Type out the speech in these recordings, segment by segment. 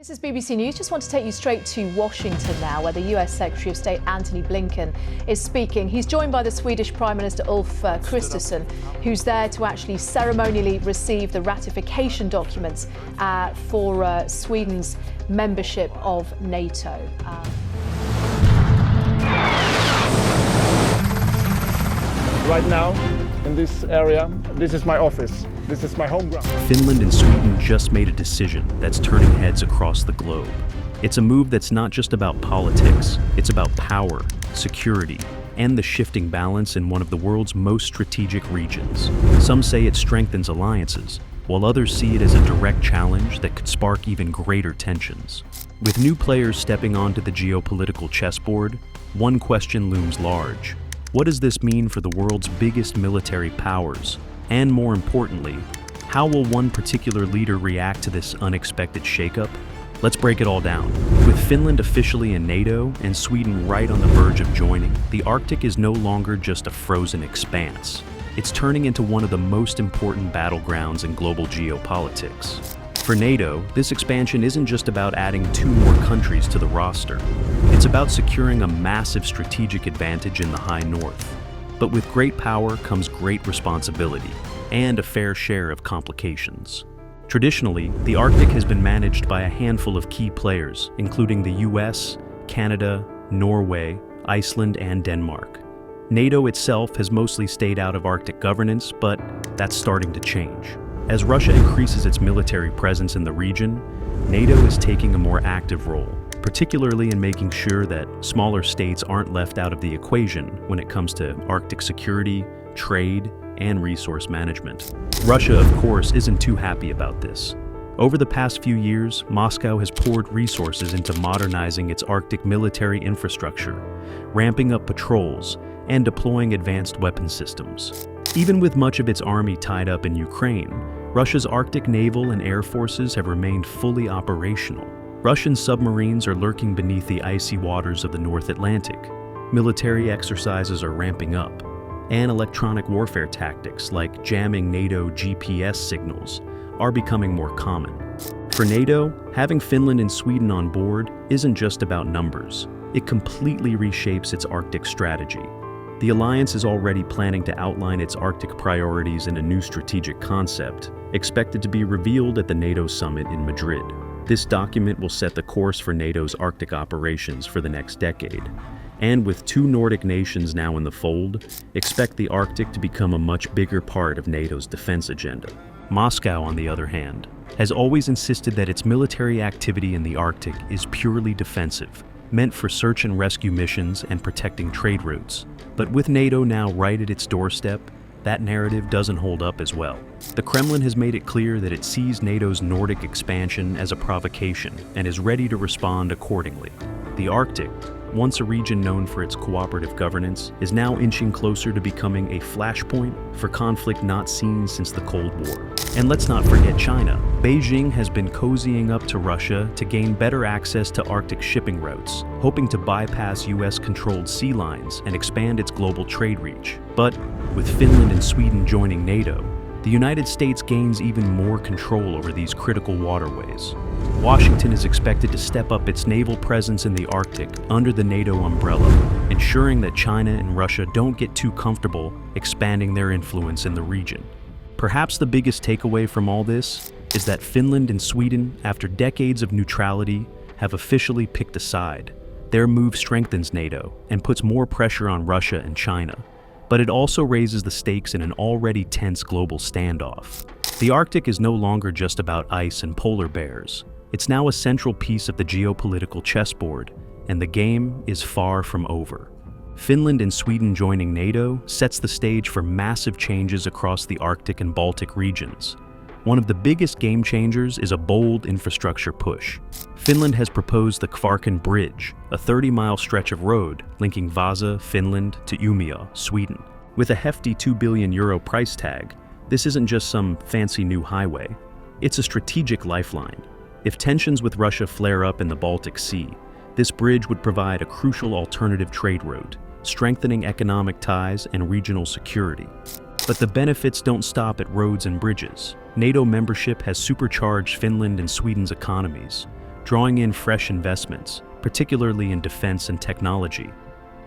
This is BBC News. Just want to take you straight to Washington now, where the US Secretary of State Antony Blinken is speaking. He's joined by the Swedish Prime Minister Ulf Kristersson, who's there to actually ceremonially receive the ratification documents for Sweden's membership of NATO. Right now, in this area, this is my office. This is my home ground. Finland and Sweden just made a decision that's turning heads across the globe. It's a move that's not just about politics, it's about power, security, and the shifting balance in one of the world's most strategic regions. Some say it strengthens alliances, while others see it as a direct challenge that could spark even greater tensions. With new players stepping onto the geopolitical chessboard, one question looms large. What does this mean for the world's biggest military powers? And more importantly, how will one particular leader react to this unexpected shakeup? Let's break it all down. With Finland officially in NATO and Sweden right on the verge of joining, the Arctic is no longer just a frozen expanse. It's turning into one of the most important battlegrounds in global geopolitics. For NATO, this expansion isn't just about adding 2 more countries to the roster. It's about securing a massive strategic advantage in the high north. But with great power comes great responsibility and a fair share of complications. Traditionally, the Arctic has been managed by a handful of key players, including the US, Canada, Norway, Iceland, and Denmark. NATO itself has mostly stayed out of Arctic governance, but that's starting to change. As Russia increases its military presence in the region, NATO is taking a more active role, particularly in making sure that smaller states aren't left out of the equation when it comes to Arctic security, trade, and resource management. Russia, of course, isn't too happy about this. Over the past few years, Moscow has poured resources into modernizing its Arctic military infrastructure, ramping up patrols, and deploying advanced weapon systems. Even with much of its army tied up in Ukraine, Russia's Arctic naval and air forces have remained fully operational. Russian submarines are lurking beneath the icy waters of the North Atlantic. Military exercises are ramping up, and electronic warfare tactics like jamming NATO GPS signals are becoming more common. For NATO, having Finland and Sweden on board isn't just about numbers. It completely reshapes its Arctic strategy. The alliance is already planning to outline its Arctic priorities in a new strategic concept, expected to be revealed at the NATO summit in Madrid. This document will set the course for NATO's Arctic operations for the next decade. And with 2 Nordic nations now in the fold, expect the Arctic to become a much bigger part of NATO's defense agenda. Moscow, on the other hand, has always insisted that its military activity in the Arctic is purely defensive, meant for search and rescue missions and protecting trade routes. But with NATO now right at its doorstep, that narrative doesn't hold up as well. The Kremlin has made it clear that it sees NATO's Nordic expansion as a provocation and is ready to respond accordingly. The Arctic, once a region known for its cooperative governance, is now inching closer to becoming a flashpoint for conflict not seen since the Cold War. And let's not forget China. Beijing has been cozying up to Russia to gain better access to Arctic shipping routes, hoping to bypass US-controlled sea lines and expand its global trade reach. But with Finland and Sweden joining NATO, the United States gains even more control over these critical waterways. Washington is expected to step up its naval presence in the Arctic under the NATO umbrella, ensuring that China and Russia don't get too comfortable expanding their influence in the region. Perhaps the biggest takeaway from all this is that Finland and Sweden, after decades of neutrality, have officially picked a side. Their move strengthens NATO and puts more pressure on Russia and China. But it also raises the stakes in an already tense global standoff. The Arctic is no longer just about ice and polar bears. It's now a central piece of the geopolitical chessboard, and the game is far from over. Finland and Sweden joining NATO sets the stage for massive changes across the Arctic and Baltic regions. One of the biggest game changers is a bold infrastructure push. Finland has proposed the Kvarken Bridge, a 30-mile stretch of road linking Vasa, Finland, to Umeå, Sweden. With a hefty €2 billion price tag, this isn't just some fancy new highway. It's a strategic lifeline. If tensions with Russia flare up in the Baltic Sea, this bridge would provide a crucial alternative trade route, strengthening economic ties and regional security. But the benefits don't stop at roads and bridges. NATO membership has supercharged Finland and Sweden's economies, drawing in fresh investments, particularly in defense and technology.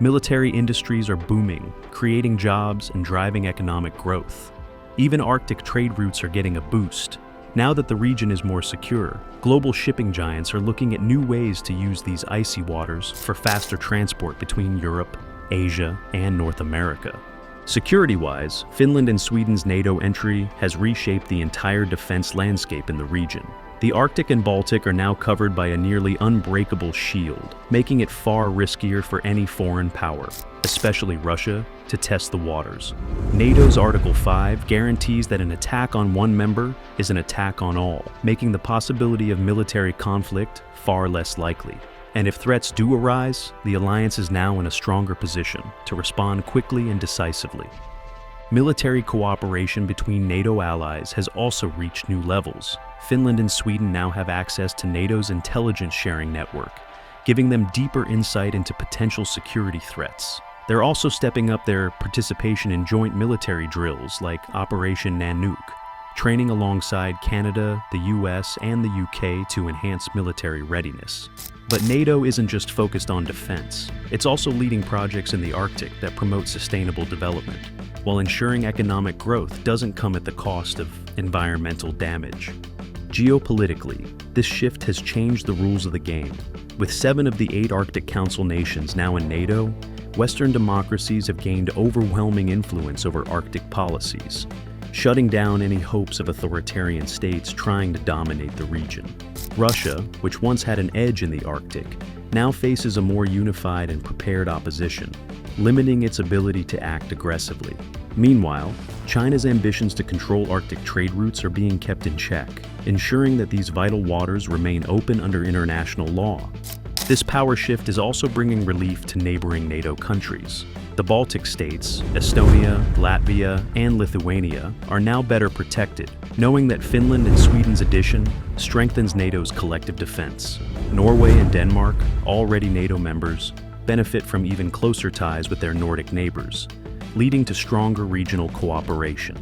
Military industries are booming, creating jobs and driving economic growth. Even Arctic trade routes are getting a boost. Now that the region is more secure, global shipping giants are looking at new ways to use these icy waters for faster transport between Europe, Asia, and North America. Security-wise, Finland and Sweden's NATO entry has reshaped the entire defense landscape in the region. The Arctic and Baltic are now covered by a nearly unbreakable shield, making it far riskier for any foreign power, especially Russia, to test the waters. NATO's Article 5 guarantees that an attack on one member is an attack on all, making the possibility of military conflict far less likely. And if threats do arise, the alliance is now in a stronger position to respond quickly and decisively. Military cooperation between NATO allies has also reached new levels. Finland and Sweden now have access to NATO's intelligence sharing network, giving them deeper insight into potential security threats. They're also stepping up their participation in joint military drills like Operation Nanook, training alongside Canada, the US, and the UK to enhance military readiness. But NATO isn't just focused on defense. It's also leading projects in the Arctic that promote sustainable development, while ensuring economic growth doesn't come at the cost of environmental damage. Geopolitically, this shift has changed the rules of the game. With 7 of the 8 Arctic Council nations now in NATO, Western democracies have gained overwhelming influence over Arctic policies, shutting down any hopes of authoritarian states trying to dominate the region. Russia, which once had an edge in the Arctic, now faces a more unified and prepared opposition, limiting its ability to act aggressively. Meanwhile, China's ambitions to control Arctic trade routes are being kept in check, ensuring that these vital waters remain open under international law. This power shift is also bringing relief to neighboring NATO countries. The Baltic states, Estonia, Latvia, and Lithuania, are now better protected, knowing that Finland and Sweden's addition strengthens NATO's collective defense. Norway and Denmark, already NATO members, benefit from even closer ties with their Nordic neighbors, leading to stronger regional cooperation.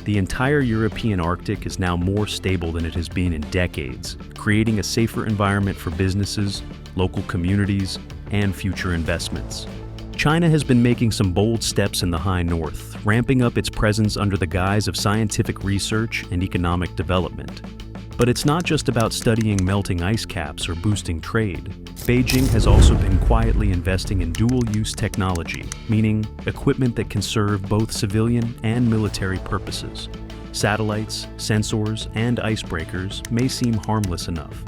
The entire European Arctic is now more stable than it has been in decades, creating a safer environment for businesses, local communities, and future investments. China has been making some bold steps in the high north, ramping up its presence under the guise of scientific research and economic development. But it's not just about studying melting ice caps or boosting trade. Beijing has also been quietly investing in dual-use technology, meaning equipment that can serve both civilian and military purposes. Satellites, sensors, and icebreakers may seem harmless enough,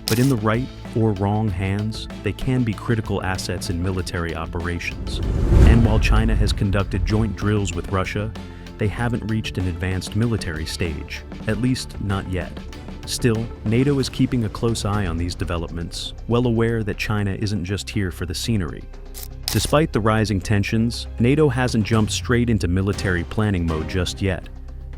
but in the right or wrong hands, they can be critical assets in military operations. And while China has conducted joint drills with Russia, they haven't reached an advanced military stage, at least not yet. Still, NATO is keeping a close eye on these developments, well aware that China isn't just here for the scenery. Despite the rising tensions, NATO hasn't jumped straight into military planning mode just yet.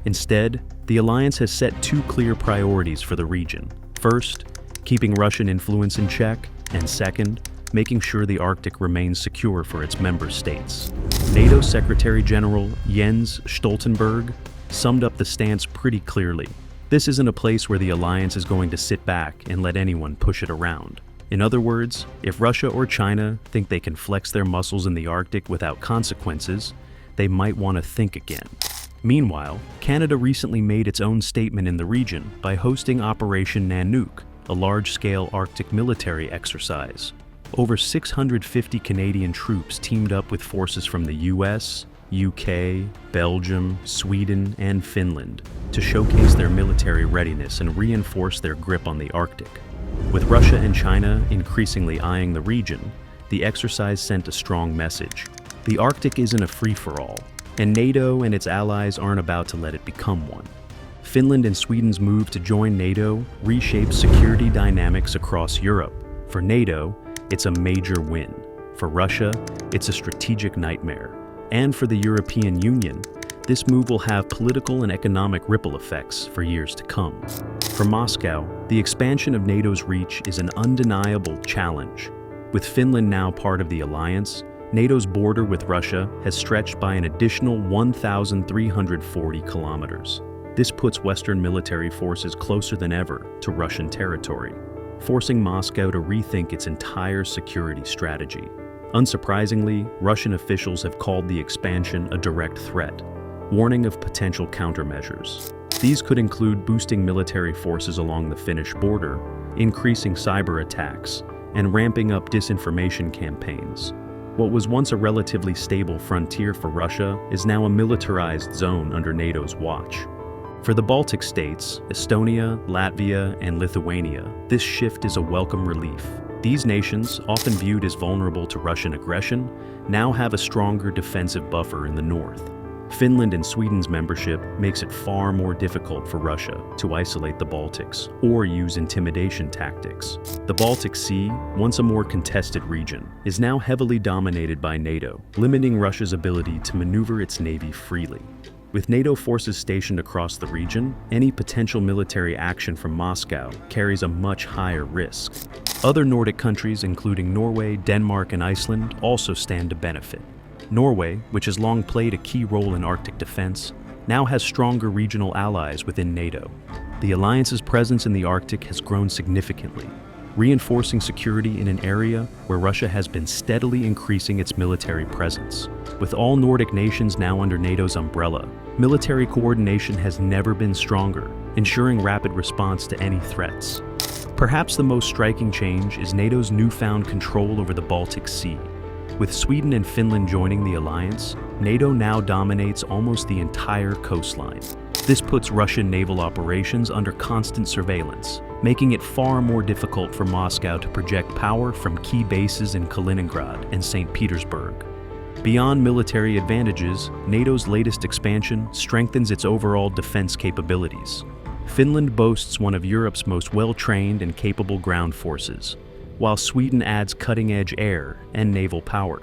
Instead, the alliance has set 2 clear priorities for the region. First, keeping Russian influence in check, and second, making sure the Arctic remains secure for its member states. NATO Secretary General Jens Stoltenberg summed up the stance pretty clearly. This isn't a place where the alliance is going to sit back and let anyone push it around. In other words, if Russia or China think they can flex their muscles in the Arctic without consequences, they might want to think again. Meanwhile, Canada recently made its own statement in the region by hosting Operation Nanook, a large-scale Arctic military exercise. Over 650 Canadian troops teamed up with forces from the US, UK, Belgium, Sweden, and Finland to showcase their military readiness and reinforce their grip on the Arctic. With Russia and China increasingly eyeing the region, the exercise sent a strong message. The Arctic isn't a free-for-all, and NATO and its allies aren't about to let it become one. Finland and Sweden's move to join NATO reshapes security dynamics across Europe. For NATO, it's a major win. For Russia, it's a strategic nightmare. And for the European Union, this move will have political and economic ripple effects for years to come. For Moscow, the expansion of NATO's reach is an undeniable challenge. With Finland now part of the alliance, NATO's border with Russia has stretched by an additional 1,340 kilometers. This puts Western military forces closer than ever to Russian territory. forcing Moscow to rethink its entire security strategy. Unsurprisingly, Russian officials have called the expansion a direct threat, warning of potential countermeasures. These could include boosting military forces along the Finnish border, increasing cyber attacks, and ramping up disinformation campaigns. What was once a relatively stable frontier for Russia is now a militarized zone under NATO's watch. For the Baltic states, Estonia, Latvia, and Lithuania, this shift is a welcome relief. These nations, often viewed as vulnerable to Russian aggression, now have a stronger defensive buffer in the north. Finland and Sweden's membership makes it far more difficult for Russia to isolate the Baltics or use intimidation tactics. The Baltic Sea, once a more contested region, is now heavily dominated by NATO, limiting Russia's ability to maneuver its navy freely. With NATO forces stationed across the region, any potential military action from Moscow carries a much higher risk. Other Nordic countries, including Norway, Denmark, and Iceland, also stand to benefit. Norway, which has long played a key role in Arctic defense, now has stronger regional allies within NATO. The alliance's presence in the Arctic has grown significantly, reinforcing security in an area where Russia has been steadily increasing its military presence. With all Nordic nations now under NATO's umbrella, military coordination has never been stronger, ensuring rapid response to any threats. Perhaps the most striking change is NATO's newfound control over the Baltic Sea. With Sweden and Finland joining the alliance, NATO now dominates almost the entire coastline. This puts Russian naval operations under constant surveillance, making it far more difficult for Moscow to project power from key bases in Kaliningrad and St. Petersburg. Beyond military advantages, NATO's latest expansion strengthens its overall defense capabilities. Finland boasts one of Europe's most well-trained and capable ground forces, while Sweden adds cutting-edge air and naval power.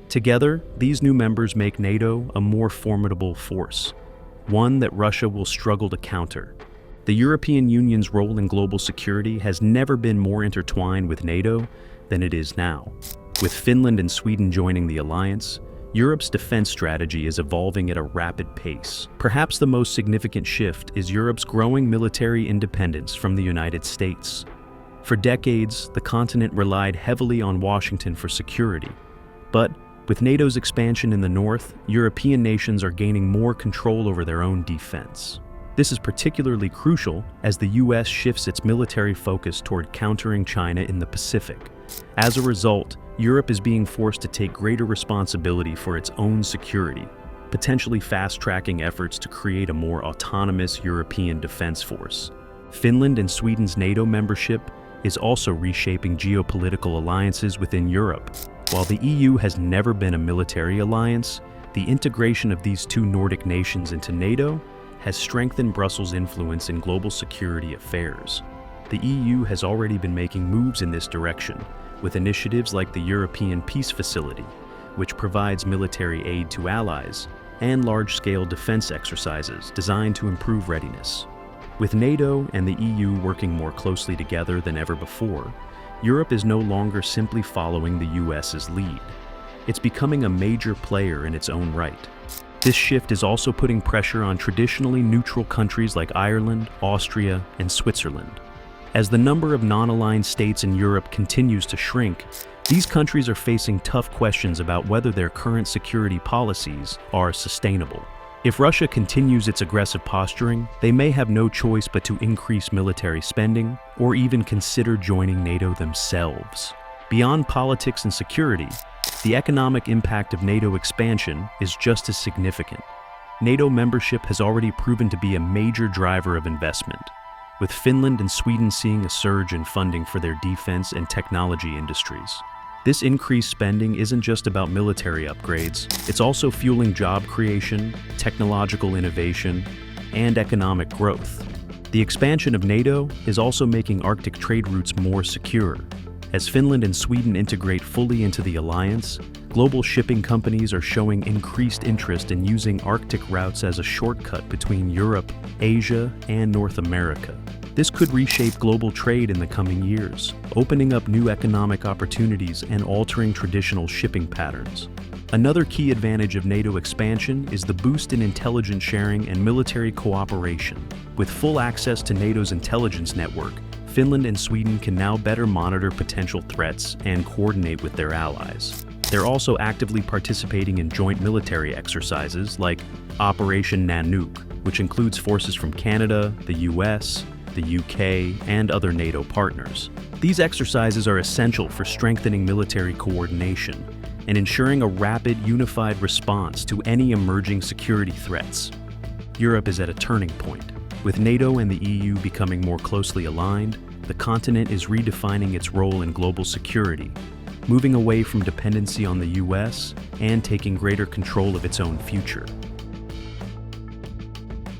Together, these new members make NATO a more formidable force, one that Russia will struggle to counter. The European Union's role in global security has never been more intertwined with NATO than it is now. With Finland and Sweden joining the alliance, Europe's defense strategy is evolving at a rapid pace. Perhaps the most significant shift is Europe's growing military independence from the United States. For decades, the continent relied heavily on Washington for security. But with NATO's expansion in the north, European nations are gaining more control over their own defense. This is particularly crucial as the US shifts its military focus toward countering China in the Pacific. As a result, Europe is being forced to take greater responsibility for its own security, potentially fast-tracking efforts to create a more autonomous European defense force. Finland and Sweden's NATO membership is also reshaping geopolitical alliances within Europe. While the EU has never been a military alliance, the integration of these two Nordic nations into NATO has strengthened Brussels' influence in global security affairs. The EU has already been making moves in this direction, with initiatives like the European Peace Facility, which provides military aid to allies, and large-scale defense exercises designed to improve readiness. With NATO and the EU working more closely together than ever before, Europe is no longer simply following the US's lead. It's becoming a major player in its own right. This shift is also putting pressure on traditionally neutral countries like Ireland, Austria, and Switzerland. As the number of non-aligned states in Europe continues to shrink, these countries are facing tough questions about whether their current security policies are sustainable. If Russia continues its aggressive posturing, they may have no choice but to increase military spending or even consider joining NATO themselves. Beyond politics and security, the economic impact of NATO expansion is just as significant. NATO membership has already proven to be a major driver of investment, with Finland and Sweden seeing a surge in funding for their defense and technology industries. This increased spending isn't just about military upgrades, it's also fueling job creation, technological innovation, and economic growth. The expansion of NATO is also making Arctic trade routes more secure. As Finland and Sweden integrate fully into the alliance, global shipping companies are showing increased interest in using Arctic routes as a shortcut between Europe, Asia, and North America. This could reshape global trade in the coming years, opening up new economic opportunities and altering traditional shipping patterns. Another key advantage of NATO expansion is the boost in intelligence sharing and military cooperation. With full access to NATO's intelligence network, Finland and Sweden can now better monitor potential threats and coordinate with their allies. They're also actively participating in joint military exercises like Operation Nanook, which includes forces from Canada, the US, the UK, and other NATO partners. These exercises are essential for strengthening military coordination and ensuring a rapid, unified response to any emerging security threats. Europe is at a turning point. With NATO and the EU becoming more closely aligned, the continent is redefining its role in global security, moving away from dependency on the US and taking greater control of its own future.